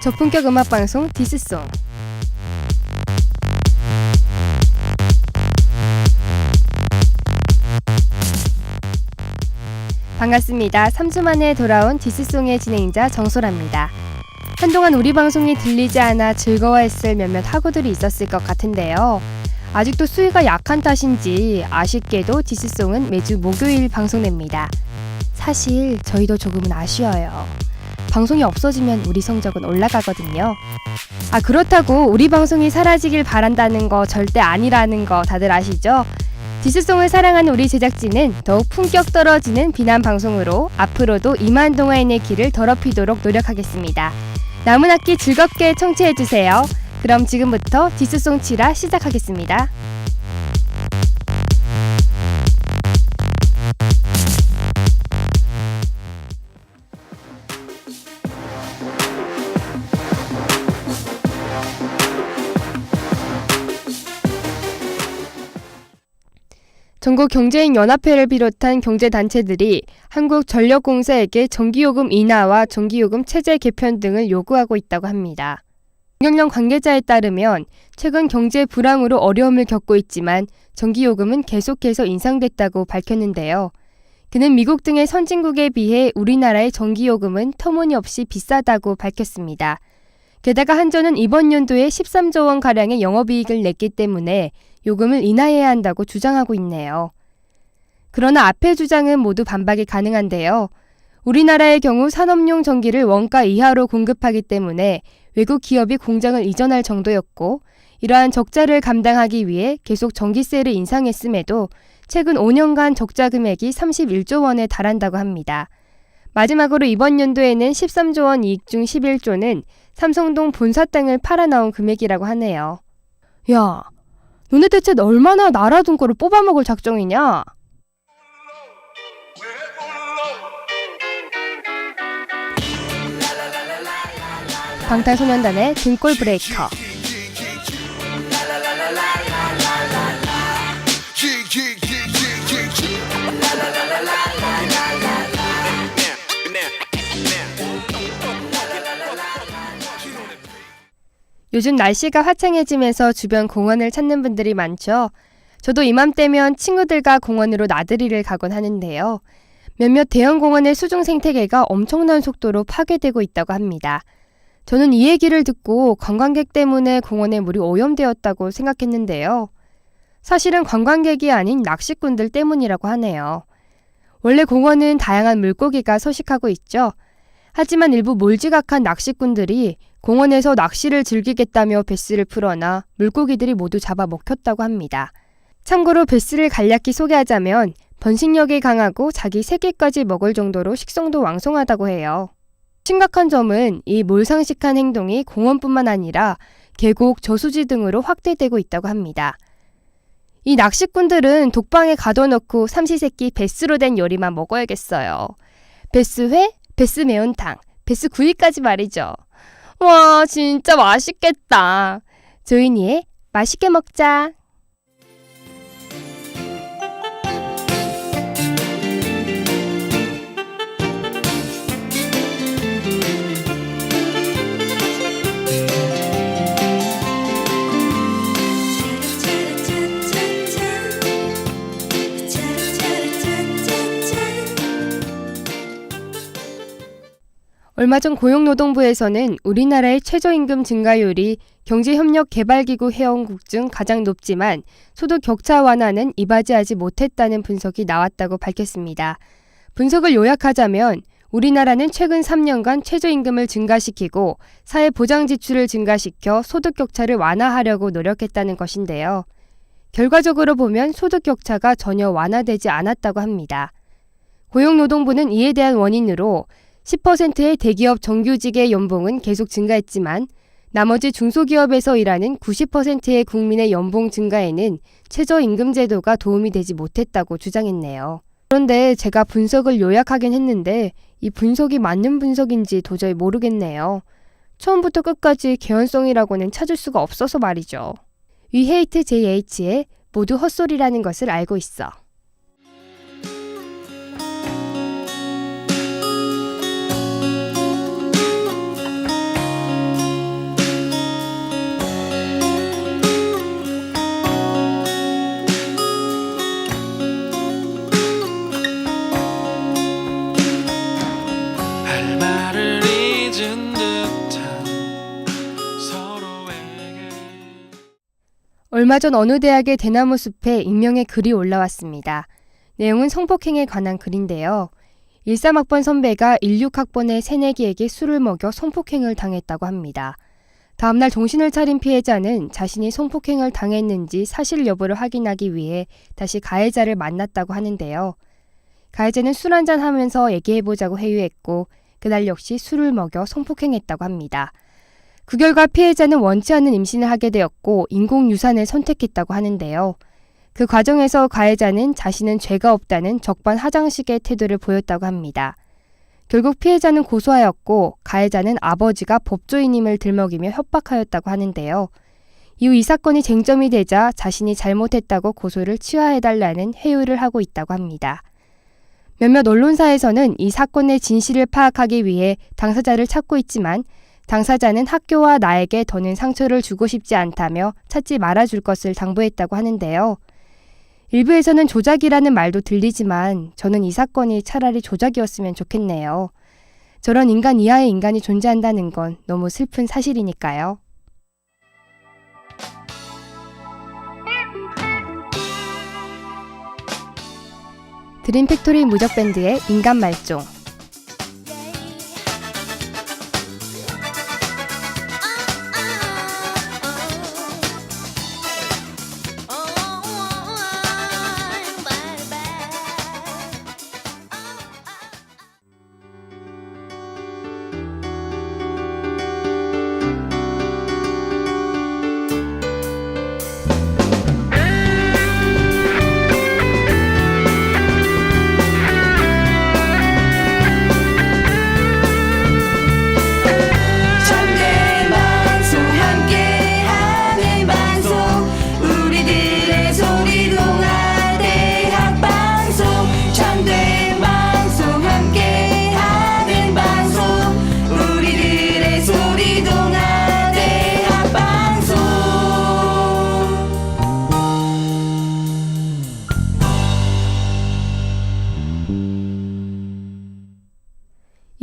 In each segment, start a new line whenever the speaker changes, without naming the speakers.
저품격 음악방송 디스송. 반갑습니다. 3주 만에 돌아온 디스송의 진행자 정소라입니다. 한동안 우리 방송이 들리지 않아 즐거워했을 몇몇 학우들이 있었을 것 같은데요. 아직도 수위가 약한 탓인지 아쉽게도 디스송은 매주 목요일 방송됩니다. 사실 저희도 조금은 아쉬워요. 방송이 없어지면 우리 성적은 올라가거든요. 그렇다고 우리 방송이 사라지길 바란다는 거 절대 아니라는 거 다들 아시죠? 디스송을 사랑하는 우리 제작진은 더욱 품격 떨어지는 비난 방송으로 앞으로도 2만 동아인의 길을 더럽히도록 노력하겠습니다. 남은 학기 즐겁게 청취해주세요. 그럼 지금부터 디스송 치라 시작하겠습니다. 전국 경제인 연합회를 비롯한 경제단체들이 한국전력공사에게 전기요금 인하와 전기요금 체제 개편 등을 요구하고 있다고 합니다. 경영련 관계자에 따르면 최근 경제 불황으로 어려움을 겪고 있지만 전기요금은 계속해서 인상됐다고 밝혔는데요. 그는 미국 등의 선진국에 비해 우리나라의 전기요금은 터무니없이 비싸다고 밝혔습니다. 게다가 한전은 이번 연도에 13조 원가량의 영업이익을 냈기 때문에 요금을 인하해야 한다고 주장하고 있네요. 그러나 앞의 주장은 모두 반박이 가능한데요. 우리나라의 경우 산업용 전기를 원가 이하로 공급하기 때문에 외국 기업이 공장을 이전할 정도였고 이러한 적자를 감당하기 위해 계속 전기세를 인상했음에도 최근 5년간 적자 금액이 31조 원에 달한다고 합니다. 마지막으로 이번 연도에는 13조 원 이익 중 11조는 삼성동 본사 땅을 팔아나온 금액이라고 하네요. 야, 너네 대체 얼마나 나라 돈 거를 뽑아먹을 작정이냐? 방탄소년단의 등골 브레이커. 요즘 날씨가 화창해지면서 주변 공원을 찾는 분들이 많죠. 저도 이맘때면 친구들과 공원으로 나들이를 가곤 하는데요. 몇몇 대형 공원의 수중 생태계가 엄청난 속도로 파괴되고 있다고 합니다. 저는 이 얘기를 듣고 관광객 때문에 공원의 물이 오염되었다고 생각했는데요. 사실은 관광객이 아닌 낚시꾼들 때문이라고 하네요. 원래 공원은 다양한 물고기가 서식하고 있죠. 하지만 일부 몰지각한 낚시꾼들이 공원에서 낚시를 즐기겠다며 베스를 풀어놔 물고기들이 모두 잡아먹혔다고 합니다. 참고로 베스를 간략히 소개하자면 번식력이 강하고 자기 새끼까지 먹을 정도로 식성도 왕성하다고 해요. 심각한 점은 이 몰상식한 행동이 공원뿐만 아니라 계곡, 저수지 등으로 확대되고 있다고 합니다. 이 낚시꾼들은 독방에 가둬놓고 삼시세끼 베스로 된 요리만 먹어야겠어요. 베스회, 베스 매운탕, 베스 구이까지 말이죠. 와, 진짜 맛있겠다. 조인이의 맛있게 먹자. 얼마 전 고용노동부에서는 우리나라의 최저임금 증가율이 경제협력개발기구 회원국 중 가장 높지만 소득 격차 완화는 이바지하지 못했다는 분석이 나왔다고 밝혔습니다. 분석을 요약하자면 우리나라는 최근 3년간 최저임금을 증가시키고 사회보장 지출을 증가시켜 소득 격차를 완화하려고 노력했다는 것인데요. 결과적으로 보면 소득 격차가 전혀 완화되지 않았다고 합니다. 고용노동부는 이에 대한 원인으로 10%의 대기업 정규직의 연봉은 계속 증가했지만 나머지 중소기업에서 일하는 90%의 국민의 연봉 증가에는 최저임금제도가 도움이 되지 못했다고 주장했네요. 그런데 제가 분석을 요약하긴 했는데 이 분석이 맞는 분석인지 도저히 모르겠네요. 처음부터 끝까지 개연성이라고는 찾을 수가 없어서 말이죠. We hate JH의 모두 헛소리라는 것을 알고 있어. 얼마 전 어느 대학의 대나무 숲에 익명의 글이 올라왔습니다. 내용은 성폭행에 관한 글인데요. 13학번 선배가 16학번의 새내기에게 술을 먹여 성폭행을 당했다고 합니다. 다음날 정신을 차린 피해자는 자신이 성폭행을 당했는지 사실 여부를 확인하기 위해 다시 가해자를 만났다고 하는데요. 가해자는 술 한잔 하면서 얘기해보자고 회유했고 그날 역시 술을 먹여 성폭행했다고 합니다. 그 결과 피해자는 원치 않는 임신을 하게 되었고 인공유산을 선택했다고 하는데요. 그 과정에서 가해자는 자신은 죄가 없다는 적반하장식의 태도를 보였다고 합니다. 결국 피해자는 고소하였고 가해자는 아버지가 법조인임을 들먹이며 협박하였다고 하는데요. 이후 이 사건이 쟁점이 되자 자신이 잘못했다고 고소를 취하해달라는 회유를 하고 있다고 합니다. 몇몇 언론사에서는 이 사건의 진실을 파악하기 위해 당사자를 찾고 있지만 당사자는 학교와 나에게 더는 상처를 주고 싶지 않다며 찾지 말아줄 것을 당부했다고 하는데요. 일부에서는 조작이라는 말도 들리지만 저는 이 사건이 차라리 조작이었으면 좋겠네요. 저런 인간 이하의 인간이 존재한다는 건 너무 슬픈 사실이니까요. 드림팩토리 무적밴드의 인간 말종.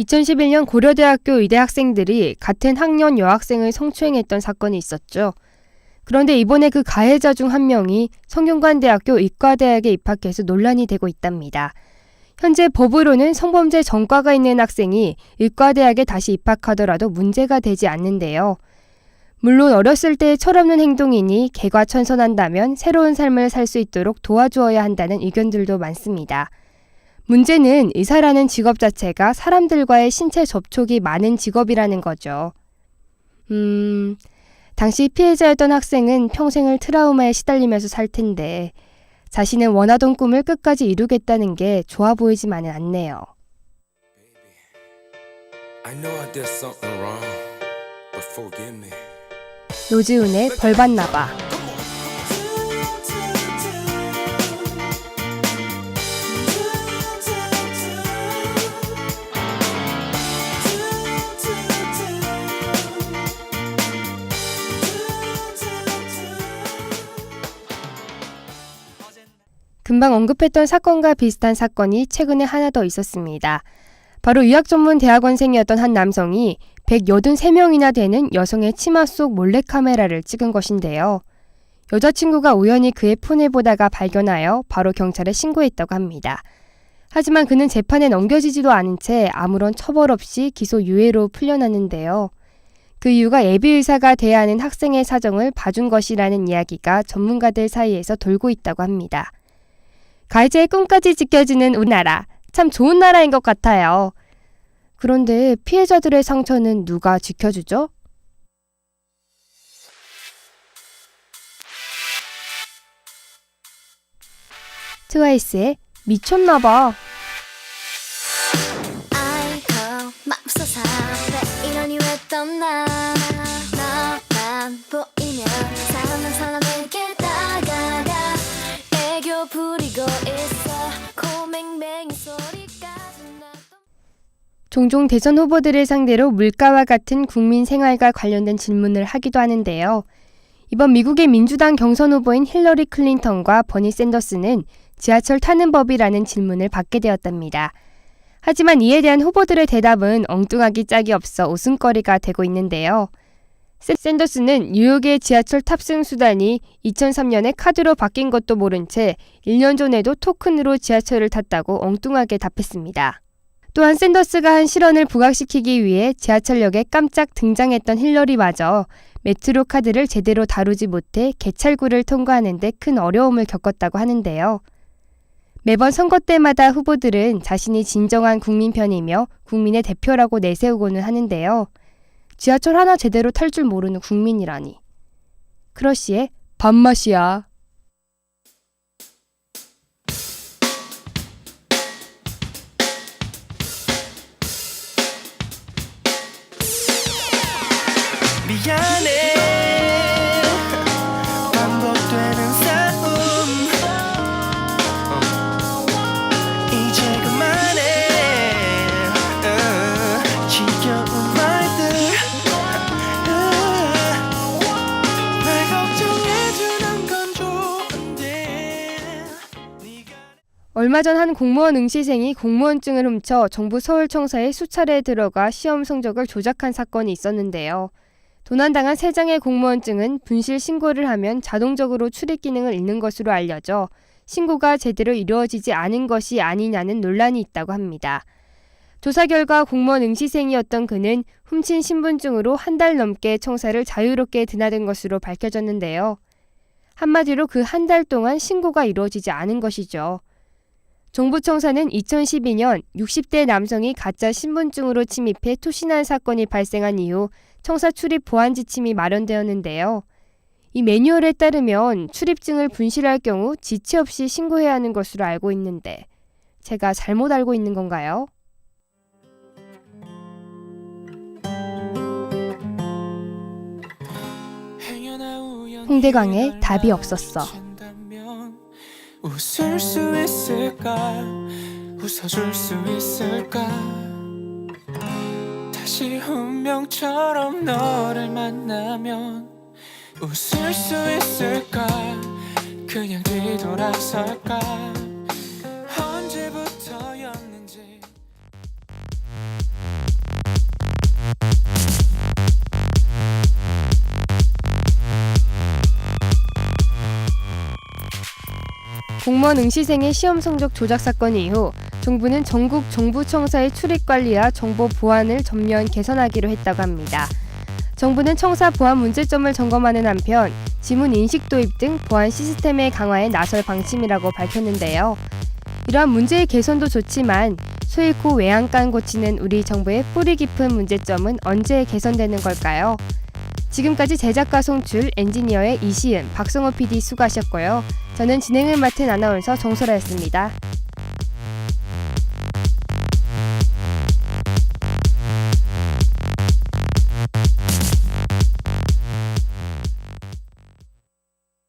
(2011년) 고려대학교 의대 학생들이 같은 학년 여학생을 성추행했던 사건이 있었죠. 그런데 이번에 그 가해자 중 한 명이 성균관대학교 의과대학에 입학해서 논란이 되고 있답니다. 현재 법으로는 성범죄 전과가 있는 학생이 의과대학에 다시 입학하더라도 문제가 되지 않는데요. 물론 어렸을 때의 철없는 행동이니 개과천선한다면 새로운 삶을 살 수 있도록 도와주어야 한다는 의견들도 많습니다. 문제는 의사라는 직업 자체가 사람들과의 신체 접촉이 많은 직업이라는 거죠. 당시 피해자였던 학생은 평생을 트라우마에 시달리면서 살 텐데 자신은 원하던 꿈을 끝까지 이루겠다는 게 좋아 보이지만은 않네요. 노지훈의 벌 받나봐. 금방 언급했던 사건과 비슷한 사건이 최근에 하나 더 있었습니다. 바로 의학 전문 대학원생이었던 한 남성이 183명이나 되는 여성의 치마 속 몰래카메라를 찍은 것인데요. 여자친구가 우연히 그의 폰을 보다가 발견하여 바로 경찰에 신고했다고 합니다. 하지만 그는 재판에 넘겨지지도 않은 채 아무런 처벌 없이 기소 유예로 풀려났는데요. 그 이유가 예비의사가 돼야 하는 학생의 사정을 봐준 것이라는 이야기가 전문가들 사이에서 돌고 있다고 합니다. 가해자의 꿈까지 지켜주는 우리나라, 참 좋은 나라인 것 같아요. 그런데 피해자들의 상처는 누가 지켜주죠? 트와이스의 미쳤나봐. 맙소사 왜 이러니 왜 떠나 너만 보이면 사랑하는 사람에게 다가가 애교 부리고 있어 고맹맹이 소리까지 나도. 종종 대선 후보들을 상대로 물가와 같은 국민 생활과 관련된 질문을 하기도 하는데요. 이번 미국의 민주당 경선 후보인 힐러리 클린턴과 버니 샌더스는 지하철 타는 법이라는 질문을 받게 되었답니다. 하지만 이에 대한 후보들의 대답은 엉뚱하기 짝이 없어 웃음거리가 되고 있는데요. 샌더스는 뉴욕의 지하철 탑승 수단이 2003년에 카드로 바뀐 것도 모른 채 1년 전에도 토큰으로 지하철을 탔다고 엉뚱하게 답했습니다. 또한 샌더스가 한 실언을 부각시키기 위해 지하철역에 깜짝 등장했던 힐러리마저 메트로 카드를 제대로 다루지 못해 개찰구를 통과하는 데 큰 어려움을 겪었다고 하는데요. 매번 선거 때마다 후보들은 자신이 진정한 국민 편이며 국민의 대표라고 내세우고는 하는데요. 지하철 하나 제대로 탈 줄 모르는 국민이라니. 크러쉬의 밥맛이야.
미안해 반복되는 싸움 이제 그만해 지겨운 말들 날 걱정해주는 건 좋은데
얼마 전 한 공무원 응시생이 공무원증을 훔쳐 정부 서울청사에 수차례 들어가 시험 성적을 조작한 사건이 있었는데요. 도난당한 3장의 공무원증은 분실 신고를 하면 자동적으로 출입 기능을 잃는 것으로 알려져 신고가 제대로 이루어지지 않은 것이 아니냐는 논란이 있다고 합니다. 조사 결과 공무원 응시생이었던 그는 훔친 신분증으로 한 달 넘게 청사를 자유롭게 드나든 것으로 밝혀졌는데요. 한마디로 그 한 달 동안 신고가 이루어지지 않은 것이죠. 정부 청사는 2012년 60대 남성이 가짜 신분증으로 침입해 투신한 사건이 발생한 이후 청사 출입 보안 지침이 마련되었는데요. 이 매뉴얼에 따르면 출입증을 분실할 경우 지체 없이 신고해야 하는 것으로 알고 있는데 제가 잘못 알고 있는 건가요? 홍대광의 답이 없었어.
웃을 수 있을까 웃어줄 수 있을까 다시 운명처럼 너를 만나면 웃을 수 있을까 그냥 뒤돌아설까 언제부터였는지
공무원 응시생의 시험 성적 조작 사건 이후 정부는 전국 정부청사의 출입 관리와 정보 보안을 전면 개선하기로 했다고 합니다. 정부는 청사 보안 문제점을 점검하는 한편 지문 인식 도입 등 보안 시스템의 강화에 나설 방침이라고 밝혔는데요. 이러한 문제의 개선도 좋지만 소 잃고 외양간 고치는 우리 정부의 뿌리 깊은 문제점은 언제 개선되는 걸까요? 지금까지 제작과 송출, 엔지니어의 이시은, 박성호 PD 수고하셨고요. 저는 진행을 맡은 아나운서 정소라였습니다.